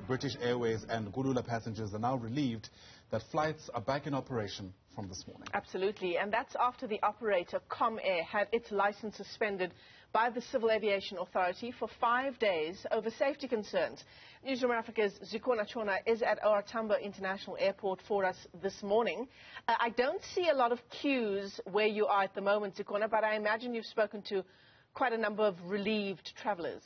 British Airways and Kulula passengers are now relieved that flights are back in operation from this morning. Absolutely, and that's after the operator, Comair, had its license suspended by the Civil Aviation Authority for 5 days over safety concerns. Newzroom Afrika's Zikhona Tshona is at OR Tambo International Airport for us this morning. I don't see a lot of queues where you are at the moment, Zikhona, but I imagine you've spoken to quite a number of relieved travellers.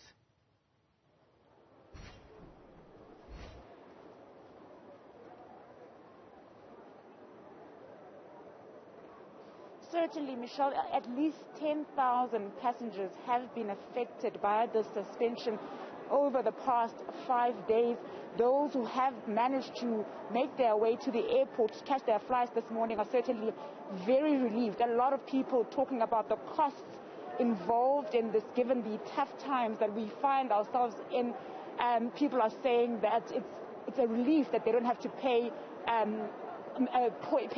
Certainly, Michelle, at least 10,000 passengers have been affected by the suspension over the past 5 days. Those who have managed to make their way to the airport to catch their flights this morning are certainly very relieved. A lot of people talking about the costs involved in this, given the tough times that we find ourselves in. People are saying that it's a relief that they don't have to pay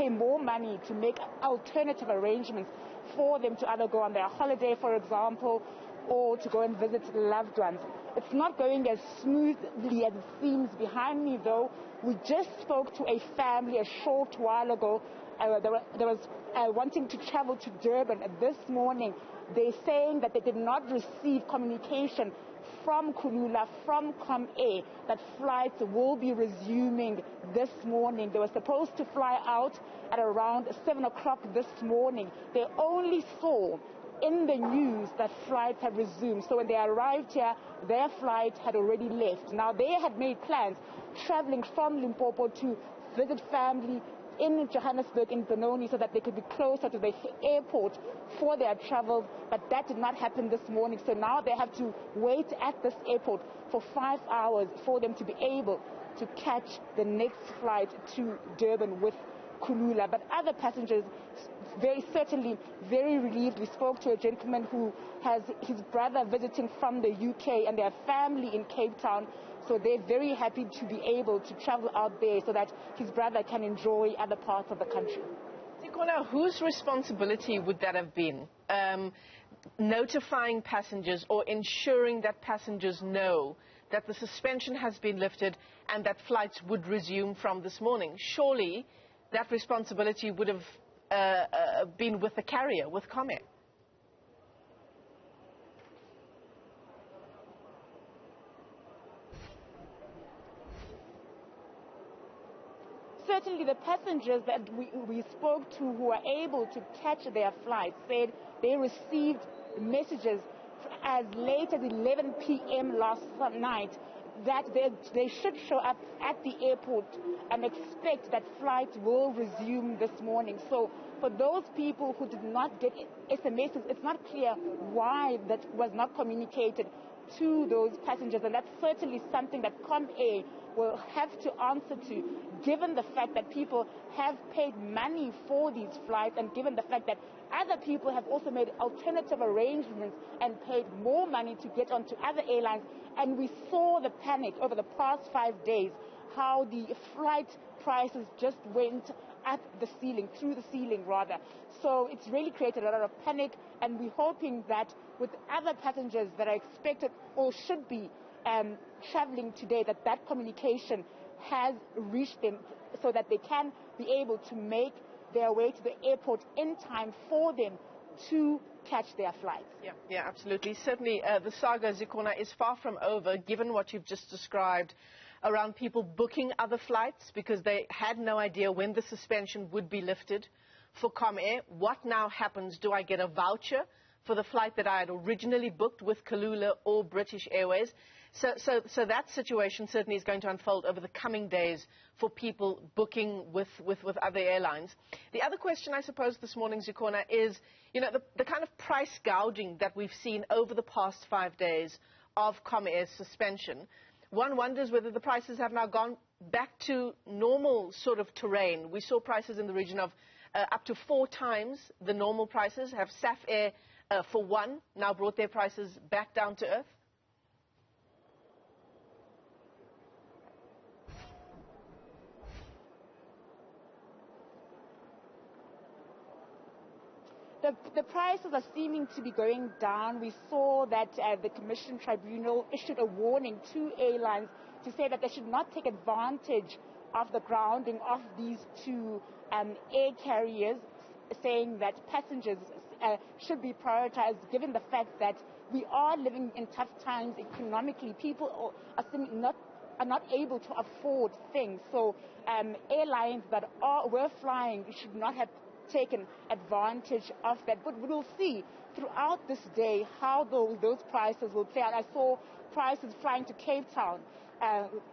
more money to make alternative arrangements for them to either go on their holiday, for example, or to go and visit loved ones. It's not going as smoothly as it seems behind me, though. We just spoke to a family a short while ago. They was wanting to travel to Durban this morning. They're saying that they did not receive communication from Kulula, from Comair, that flights will be resuming this morning. They were supposed to fly out at around 7 o'clock this morning. They only saw in the news that flights had resumed. So when they arrived here, their flight had already left. Now, they had made plans traveling from Limpopo to visit family in Johannesburg, in Benoni, so that they could be closer to the airport for their travels, but that did not happen this morning. So now they have to wait at this airport for 5 hours for them to be able to catch the next flight to Durban with Kulula. But other passengers, certainly very relieved. We spoke to a gentleman who has his brother visiting from the UK and their family in Cape Town. So they're very happy to be able to travel out there so that his brother can enjoy other parts of the country. Zikhona, whose responsibility would that have been? Notifying passengers or ensuring that passengers know that the suspension has been lifted and that flights would resume from this morning. Surely that responsibility would have been with the carrier, with Comair. Certainly the passengers that we spoke to who were able to catch their flights said they received messages as late as 11 p.m. last night that they should show up at the airport and expect that flights will resume this morning. So for those people who did not get SMSs, it's not clear why that was not communicated to those passengers, and that's certainly something that Comair will have to answer to, given the fact that people have paid money for these flights and given the fact that other people have also made alternative arrangements and paid more money to get onto other airlines. And we saw the panic over the past 5 days, how the flight prices just went up the ceiling, through the ceiling rather. So it's really created a lot of panic, and we're hoping that with other passengers that are expected or should be traveling today, that communication has reached them so that they can be able to make their way to the airport in time for them to catch their flights. Yeah, absolutely. Certainly the saga, Zikhona, is far from over, given what you've just described around people booking other flights because they had no idea when the suspension would be lifted for Comair. What now happens? Do I get a voucher for the flight that I had originally booked with Kulula or British Airways? So that situation certainly is going to unfold over the coming days for people booking with other airlines. The other question, I suppose, this morning, Zikhona, is, you know, the kind of price gouging that we've seen over the past 5 days of Comair's suspension. One wonders whether the prices have now gone back to normal sort of terrain. We saw prices in the region of up to 4 times the normal prices. Have SAF Air, for one, now brought their prices back down to earth? The prices are seeming to be going down. We saw that the Commission Tribunal issued a warning to airlines to say that they should not take advantage of the grounding of these two air carriers, saying that passengers should be prioritized given the fact that we are living in tough times economically. People are not able to afford things. So airlines that were flying should not have taken advantage of that. But we will see throughout this day how those prices will play out. I saw prices flying to Cape Town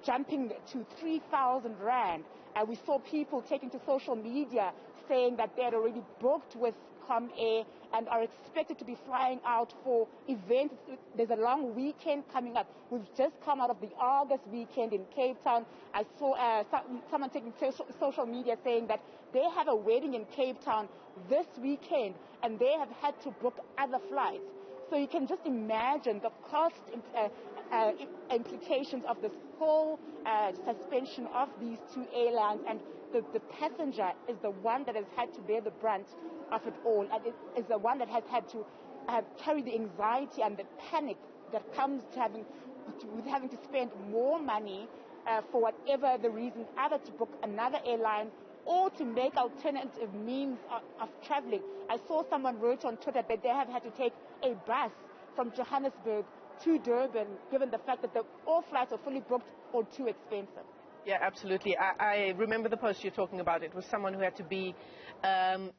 jumping to 3,000 rand. We saw people taking to social media saying that they had already booked with Comair and are expected to be flying out for events. There's a long weekend coming up. We've just come out of the August weekend in Cape Town. I saw someone taking social media saying that they have a wedding in Cape Town this weekend and they have had to book other flights. So you can just imagine the cost implications of this whole suspension of these two airlines, and the passenger is the one that has had to bear the brunt of it all, and it is the one that has had to carry the anxiety and the panic that comes to having to spend more money for whatever the reason, either to book another airline or to make alternative means of traveling. I saw someone wrote on Twitter that they have had to take a bus from Johannesburg to Durban, given the fact that all flights are fully booked or too expensive. Yeah, absolutely. I remember the post you're talking about. It was someone who had to be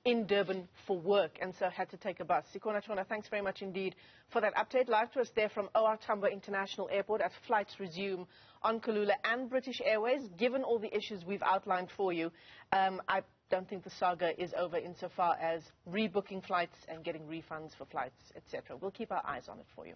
in Durban for work and so had to take a bus. Zikhona, Tshona, thanks very much indeed for that update. Live to us there from OR Tambo International Airport as flights resume on Kulula and British Airways. Given all the issues we've outlined for you, I don't think the saga is over insofar as rebooking flights and getting refunds for flights, etc. We'll keep our eyes on it for you.